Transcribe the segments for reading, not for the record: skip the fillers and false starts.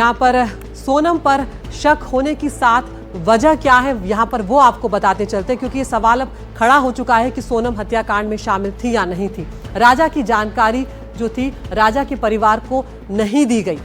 यहाँ पर सोनम पर शक होने की साथ वजह क्या है यहाँ पर वो आपको बताते चलते, क्योंकि ये सवाल अब खड़ा हो चुका है कि सोनम हत्याकांड में शामिल थी या नहीं थी। राजा की जानकारी जो थी राजा के परिवार को नहीं दी गई।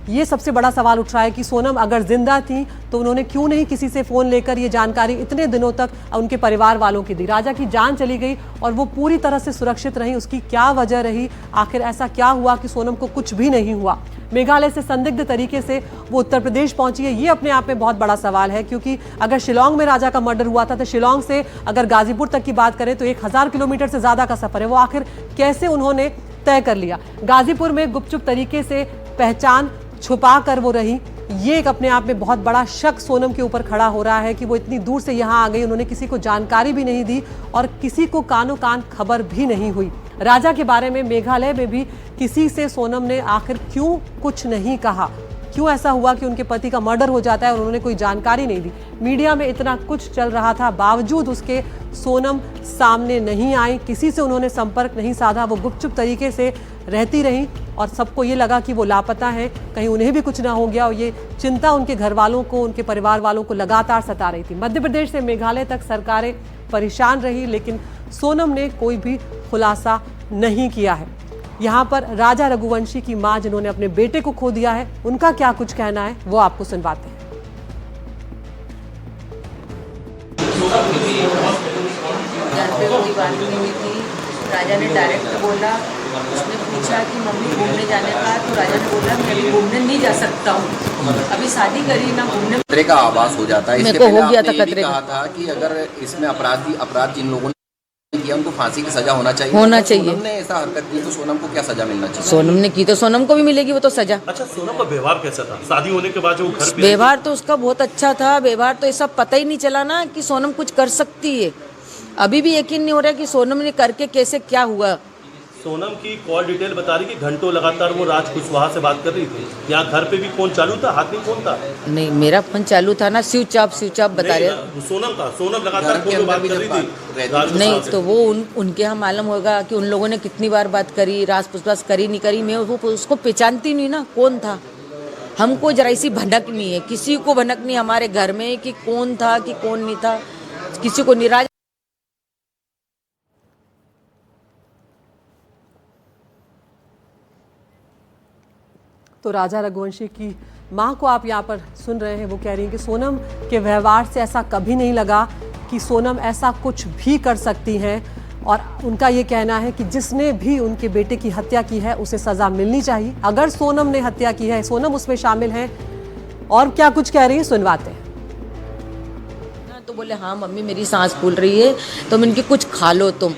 ये सबसे बड़ा सवाल उठ रहा है कि सोनम अगर जिंदा थी तो उन्होंने क्यों नहीं किसी से फोन लेकर ये जानकारी इतने दिनों तक उनके परिवार वालों की दी। राजा की जान चली गई और वो पूरी तरह से सुरक्षित रही, उसकी क्या वजह रही, आखिर ऐसा क्या हुआ कि सोनम को कुछ भी नहीं हुआ। मेघालय से संदिग्ध तरीके से वो उत्तर प्रदेश पहुंची है, ये अपने आप में बहुत बड़ा सवाल है, क्योंकि अगर शिलोंग में राजा का मर्डर हुआ था तो शिलोंग से अगर गाजीपुर तक की बात करें तो 1000 किलोमीटर से ज्यादा का सफर है। वो आखिर कैसे उन्होंने तय कर लिया। गाजीपुर में गुपचुप तरीके से पहचान छुपा कर वो रही, ये एक अपने आप में बहुत बड़ा शक सोनम के ऊपर खड़ा हो रहा है कि वो इतनी दूर से यहाँ आ गई, उन्होंने किसी को जानकारी भी नहीं दी और किसी को कानो कान खबर भी नहीं हुई। राजा के बारे में मेघालय में भी किसी से सोनम ने आखिर क्यों कुछ नहीं कहा, क्यों ऐसा हुआ कि उनके पति का मर्डर हो जाता है और उन्होंने कोई जानकारी नहीं दी। मीडिया में इतना कुछ चल रहा था, बावजूद उसके सोनम सामने नहीं आई, किसी से उन्होंने संपर्क नहीं साधा, वो गुपचुप तरीके से रहती रही और सबको ये लगा कि वो लापता हैं, कहीं उन्हें भी कुछ ना हो गया। और ये चिंता उनके घर वालों को, उनके परिवार वालों को लगातार सता रही थी। मध्य प्रदेश से मेघालय तक सरकारें परेशान रही, लेकिन सोनम ने कोई भी खुलासा नहीं किया है। यहाँ पर राजा रघुवंशी की मां, जिन्होंने अपने बेटे को खो दिया है, उनका क्या कुछ कहना है वो आपको सुनवाते हैं। घर पे कोई बात नहीं हुई थी। राजा ने डायरेक्ट बोला, उसने पूछा कि मम्मी घूमने जाने का, तो राजा ने बोला मैं अभी घूमने नहीं जा सकता हूँ, अभी शादी करी ना घूमने। खतरे का आभास हो जाता है। मेरे इसके को पहले हो गया आपने था ये भी खतरे कहा था कि अगर इसमें अपराध जिन लोगों ने किया उनको फांसी की सजा होना चाहिए। सोनम ने ऐसा हरकत की तो सोनम को क्या सजा मिलना चाहिए? सोनम ने की तो सोनम को भी मिलेगी वो तो सजा। अच्छा, सोनम का व्यवहार कैसा था शादी होने के बाद जो घर पे? व्यवहार तो उसका बहुत अच्छा था। व्यवहार तो ऐसा पता ही नहीं चला ना कि सोनम कुछ कर सकती है। अभी भी यकीन नहीं हो रहा कि सोनम ने करके कैसे क्या हुआ। सोनम की कॉल डिटेल बता रही कि घंटों लगातार वो राज कुशवाहा से बात कर रही थी। यहाँ घर पे भी फोन चालू था, हाथ में फोन था? नहीं, मेरा फोन चालू था ना, स्विच ऑफ बता रहे। सोनम लगातार फोन पे बात कर रही थी। नहीं तो वो उनके यहाँ मालूम होगा कि उन लोगों ने कितनी बार बात करी, राज पुछताछ करी नहीं करी। मैं वो उसको पहचानती नहीं ना कौन था। हमको जरा सी भनक नहीं है, किसी को भनक नहीं हमारे घर में कि कौन था कि कौन नहीं था, किसी को निराश। तो राजा रघुवंशी की मां को आप यहाँ पर सुन रहे हैं, वो कह रही हैं कि सोनम के व्यवहार से ऐसा कभी नहीं लगा कि सोनम ऐसा कुछ भी कर सकती हैं। और उनका ये कहना है कि जिसने भी उनके बेटे की हत्या की है उसे सजा मिलनी चाहिए। अगर सोनम ने हत्या की है, सोनम उसमें शामिल है। और क्या कुछ कह रही है सुनवाते हैं। तो बोले हाँ मम्मी मेरी सांस फूल रही है, तो मैं इनकी कुछ खा लो तुम।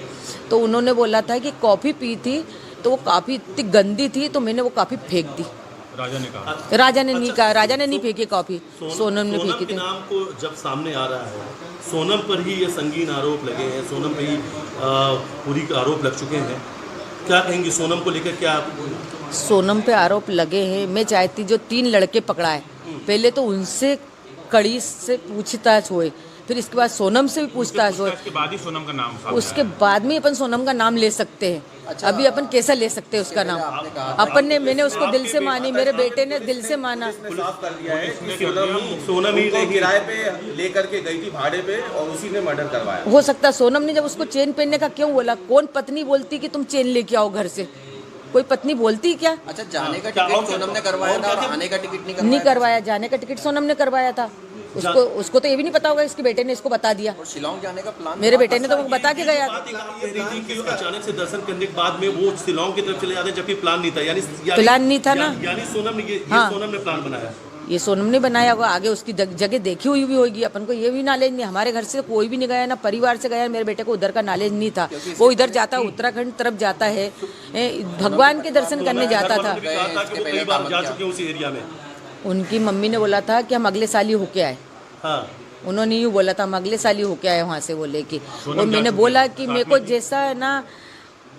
तो उन्होंने बोला था कि कॉफ़ी पी थी तो वो काफ़ी इतनी गंदी थी तो मैंने वो काफ़ी फेंक दी। राजा ने कहा? राजा ने नहीं कहा, राजा ने नहीं फेंकी कॉफ़ी, सोनम ने फेंकी थी। नाम को जब सामने आ रहा है, सोनम पर ही ये संगीन आरोप लगे हैं, सोनम पे ही पूरी आरोप लग चुके हैं। क्या कहेंगी सोनम को लेकर? क्या सोनम पे आरोप लगे हैं। मैं चाहती जो 3 लड़के पकड़ा है, पहले तो उनसे कड़ी से पूछताछ होए, फिर इसके बाद सोनम से भी पूछताछ होए, उसके बाद ही सोनम का नाम उसके बाद में अपन सोनम का नाम ले सकते हैं। अच्छा, अभी अपन कैसा ले सकते हैं उसका नाम? अपन ने, मैंने उसको दिल से मानी, मेरे बेटे ने दिल से माना। साफ कर दिया है कि सोनम ही किराए पे लेकर के गई थी भाड़े पे और उसी ने मर्डर करवाया। हो सकता है सोनम ने जब उसको चेन पहनने का क्यों बोला? कौन पत्नी बोलती कि तुम चेन लेके आओ घर से? कोई पत्नी बोलती क्या? अच्छा, जाने का टिकट सोनम ने करवाया था और आने का टिकट नहीं करवाया। जाने का टिकट सोनम ने करवाया था। उसको तो ये भी नहीं पता होगा, इसके बेटे ने इसको बता दिया। और शिलोंग जाने का प्लान मेरे बेटे ने तो वो बता के गया। अचानक से दर्शन करने के बाद में वो शिलोंग की तरफ चले जाते जबकि प्लान नहीं था। यानी प्लान नहीं था ना, यानी सोनम ने सोनम ने प्लान बनाया। ये सोनम ने बनाया होगा। आगे उसकी जगह देखी हुई भी होगी, अपन को ये भी नॉलेज नहीं। हमारे घर से कोई भी नहीं गया, ना परिवार से गया। मेरे बेटे को उधर का नॉलेज नहीं था। वो इधर जाता, उत्तराखंड तरफ जाता है, भगवान के दर्शन करने जाता था। कई बार जा चुके उस एरिया में। उनकी मम्मी ने बोला था कि हम अगले साल ही होके आए। हाँ, उन्होंने यूँ बोला था हम अगले साल ही होके आए वहाँ से वो लेके। और मैंने बोला कि मेरे को जैसा है ना,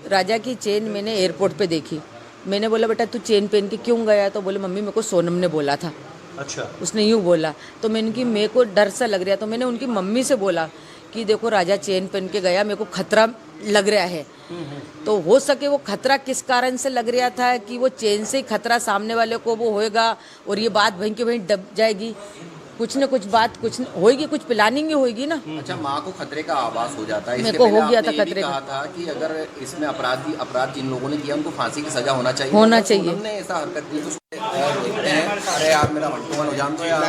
राजा की चेन मैंने एयरपोर्ट पे देखी। मैंने बोला बेटा तू चेन पहन के क्यों गया? तो बोले मम्मी मेरे को सोनम ने बोला था। अच्छा, उसने यूँ बोला तो मैंने कि मेरे को डर सा लग रहा। तो मैंने उनकी मम्मी से बोला कि देखो राजा चेन पहन के गया, मेरे को खतरा लग रहा है। तो हो सके वो खतरा किस कारण से लग रहा था कि वो चेन से ही खतरा सामने वाले को वो होएगा और ये बात वहीं के वहीं दब जाएगी। कुछ न कुछ बात कुछ होएगी, कुछ प्लानिंग ही होएगी ना। अच्छा, माँ को खतरे का आभास हो जाता है। मेरे इसके को पहले हो गया आपने था ये भी खतरे का। कहा था कि अगर इसमें अपराध जिन लोगों ने किया उनको फांसी की सजा होना चाहिए। होना अगर चाहिए। सोनम ने ऐसा हरकत की तो और देखते हैं। अरे यार मेरा 1-to-1 हो जान दो यार।